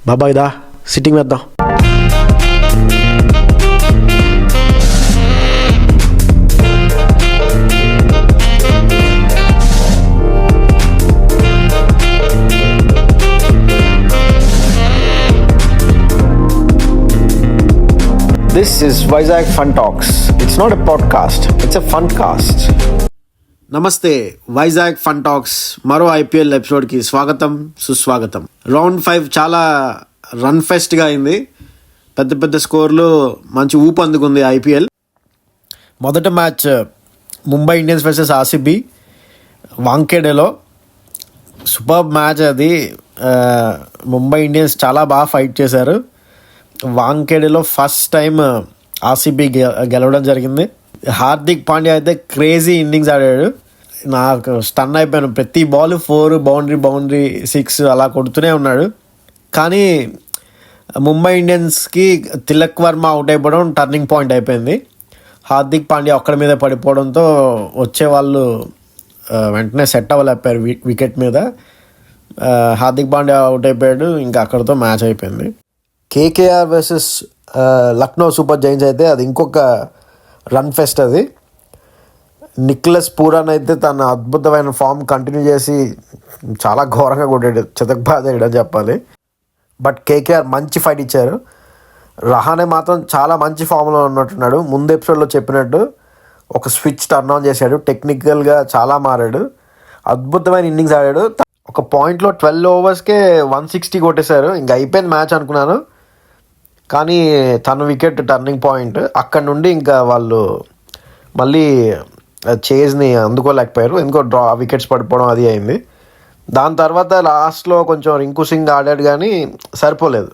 బాబాయ్ దా సిట్టింగ్ వేద్దాం. This is Vizag Fun Talks. It's not a podcast, it's a fun cast. నమస్తే, Vizag fun talks మరో IPL ఎపిసోడ్కి స్వాగతం సుస్వాగతం. రౌండ్ 5 చాలా రన్ ఫెస్ట్గా అయింది. పెద్ద పెద్ద స్కోర్లు, మంచి ఊపు అందుకుంది ఐపీఎల్. మొదటి match Mumbai Indians versus RCB వాంఖేడేలో. సూపర్ మ్యాచ్ అది. ముంబై ఇండియన్స్ చాలా బాగా ఫైట్ చేశారు. వాంఖేడేలో ఫస్ట్ టైం ఆర్సీబీ గెలవడం జరిగింది. హార్దిక్ పాండ్యా అయితే క్రేజీ ఇన్నింగ్స్ ఆడాడు. నాకు స్టన్ అయిపోయాను. ప్రతి బాల్ 4 బౌండరీ 6 అలా కొడుతూనే ఉన్నాడు. కానీ ముంబై ఇండియన్స్కి తిలక్ వర్మ అవుట్ అయిపోవడం టర్నింగ్ పాయింట్ అయిపోయింది. హార్దిక్ పాండ్యా ఒక్కడి మీద పడిపోవడంతో వచ్చే వాళ్ళు వెంటనే సెట్ అవ్వలేపారు వికెట్ మీద. హార్దిక్ పాండ్యా అవుట్ అయిపోయాడు. ఇంకా అక్కడితో మ్యాచ్ అయిపోయింది. KKR versus Lucknow super Giants అయితే అది ఇంకొక రన్ ఫెస్ట్. అది నిక్లస్ పూరన్ అయితే తన అద్భుతమైన ఫామ్ కంటిన్యూ చేసి చాలా ఘోరంగా కొట్టాడు, చితకబాదాడు చెప్పాలి. బట్ కేకేఆర్ మంచి ఫైట్ ఇచ్చారు. రహానే మాత్రం చాలా మంచి ఫామ్లో ఉన్నట్టున్నాడు. ముందు ఎపిసోడ్లో చెప్పినట్టు ఒక స్విచ్ టర్న్ ఆన్ చేశాడు. టెక్నికల్గా చాలా మారాడు. అద్భుతమైన ఇన్నింగ్స్ ఆడాడు. ఒక పాయింట్లో 12 ఓవర్స్కే 160 కొట్టేశారు. ఇంకా అయిపోయింది మ్యాచ్ అనుకున్నాను. కానీ తన వికెట్ టర్నింగ్ పాయింట్. అక్కడ నుండి ఇంకా వాళ్ళు మళ్ళీ చేజ్ని అందుకోలేకపోయారు. ఎందుకో వికెట్స్ పడిపోవడం అది అయింది. దాని తర్వాత లాస్ట్లో కొంచెం రింకు సింగ్ ఆడాడు కానీ సరిపోలేదు.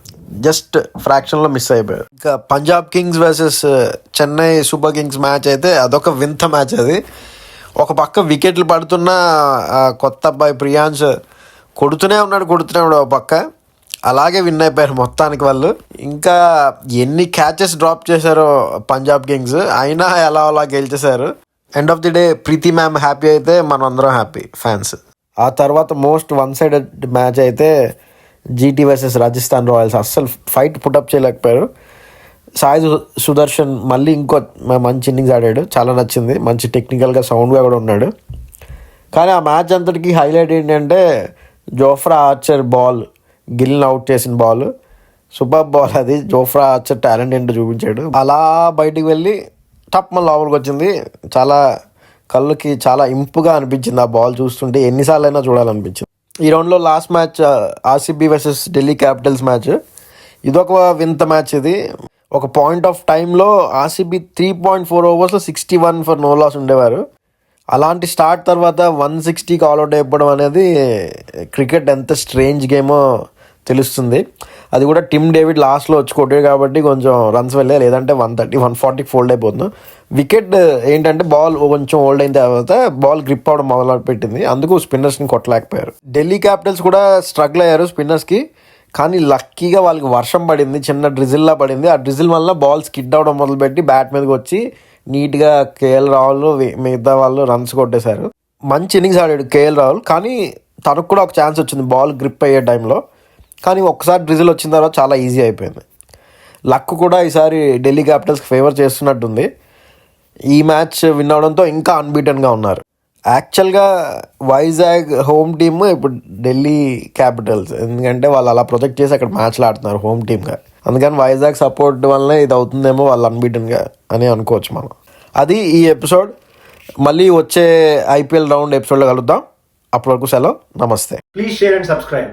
జస్ట్ ఫ్రాక్షన్లో మిస్ అయిపోయారు. ఇంకా Punjab Kings versus Chennai super Kings match అయితే అదొక వింత మ్యాచ్. అది ఒక పక్క వికెట్లు పడుతున్న కొత్త అబ్బాయి ప్రియాంశ్ కొడుతూనే ఉన్నాడు ఒక పక్క. అలాగే విన్ అయిపోయారు మొత్తానికి వాళ్ళు. ఇంకా ఎన్ని క్యాచెస్ డ్రాప్ చేశారో పంజాబ్ కింగ్స్, అయినా అలా గెలిచేశారు. End of the day Preity ma'am happy అయితే మనం అందరం హ్యాపీ ఫ్యాన్స్. ఆ తర్వాత మోస్ట్ వన్ సైడెడ్ మ్యాచ్ అయితే జీటీ వర్సెస్ రాజస్థాన్ రాయల్స్. అస్సలు ఫైట్ పుటప్ చేయలేకపోయారు. సాయి సుదర్శన్ మళ్ళీ ఇంకో మంచి ఇన్నింగ్స్ ఆడాడు. చాలా నచ్చింది. మంచి టెక్నికల్గా సౌండ్గా కూడా ఉన్నాడు. కానీ ఆ మ్యాచ్ అంతటికి హైలైట్ ఏంటంటే జోఫ్రా ఆర్చర్ బాల్, గిల్ని అవుట్ చేసిన బాల్. సూపర్ బాల్ అది. జోఫ్రా ఆర్చర్ టాలెంట్ ఏంటో చూపించాడు. అలా బయటికి వెళ్ళి టప్ మన లోపలికి వచ్చింది. చాలా కళ్ళుకి చాలా ఇంపుగా అనిపించింది ఆ బాల్ చూస్తుంటే. ఎన్నిసార్లు అయినా చూడాలనిపించింది. ఈ రౌండ్లో last match RCB versus Delhi Capitals match. ఇదొక వింత మ్యాచ్. ఇది ఒక పాయింట్ ఆఫ్ టైంలో ఆర్సీబీ 3.4 ఓవర్స్లో 61 ఫర్ నో లాస్ ఉండేవారు. అలాంటి స్టార్ట్ తర్వాత 160కి ఆల్అౌట్ అయిపోవడం అనేది క్రికెట్ ఎంత స్ట్రేంజ్ గేమో తెలుస్తుంది. అది కూడా టిమ్ డేవిడ్ లాస్ట్లో వచ్చి కొట్టాడు కాబట్టి కొంచెం రన్స్ వెళ్ళే, లేదంటే 130 140కి ఫోల్డ్ అయిపోతుంది. వికెట్ ఏంటంటే బాల్ కొంచెం ఓల్డ్ అయిన తర్వాత బాల్ గ్రిప్ అవడం మొదలు పెట్టింది. అందుకు స్పిన్నర్స్ని కొట్టలేకపోయారు. ఢిల్లీ క్యాపిటల్స్ కూడా స్ట్రగుల్ అయ్యారు స్పిన్నర్స్కి. కానీ లక్కీగా వాళ్ళకి వర్షం పడింది, చిన్న డ్రిజిల్లా పడింది. ఆ డ్రిజిల్ వల్ల బాల్ స్కిడ్ అవడం మొదలుపెట్టి బ్యాట్ మీదకి వచ్చి నీట్గా కేఎల్ రాహుల్ మిగతా వాళ్ళు రన్స్ కొట్టేశారు. మంచి ఇన్నింగ్స్ ఆడాడు కేఎల్ రాహుల్. కానీ తనకు కూడా ఒక ఛాన్స్ వచ్చింది బాల్ గ్రిప్ అయ్యే టైంలో. కానీ ఒక్కసారి డ్రిజిల్ వచ్చిన తర్వాత చాలా ఈజీ అయిపోయింది. లక్ కూడా ఈసారి ఢిల్లీ క్యాపిటల్స్కి ఫేవర్ చేస్తున్నట్టుంది. ఈ మ్యాచ్ విన్ అవడంతో ఇంకా అన్బీటన్గా ఉన్నారు. యాక్చువల్గా వైజాగ్ హోమ్ టీమ్ ఇప్పుడు ఢిల్లీ క్యాపిటల్స్, ఎందుకంటే వాళ్ళు అలా ప్రొజెక్ట్ చేసి అక్కడ మ్యాచ్లు ఆడుతున్నారు హోమ్ టీమ్గా. అందుకని వైజాగ్ సపోర్ట్ వల్లనే ఇది అవుతుందేమో వాళ్ళు అన్బీటన్గా అని అనుకోవచ్చు మనం. అది ఈ ఎపిసోడ్. మళ్ళీ వచ్చే ఐపీఎల్ రౌండ్ ఎపిసోడ్లో కలుద్దాం. అప్పటి వరకు సెలవు. నమస్తే. Please share and subscribe.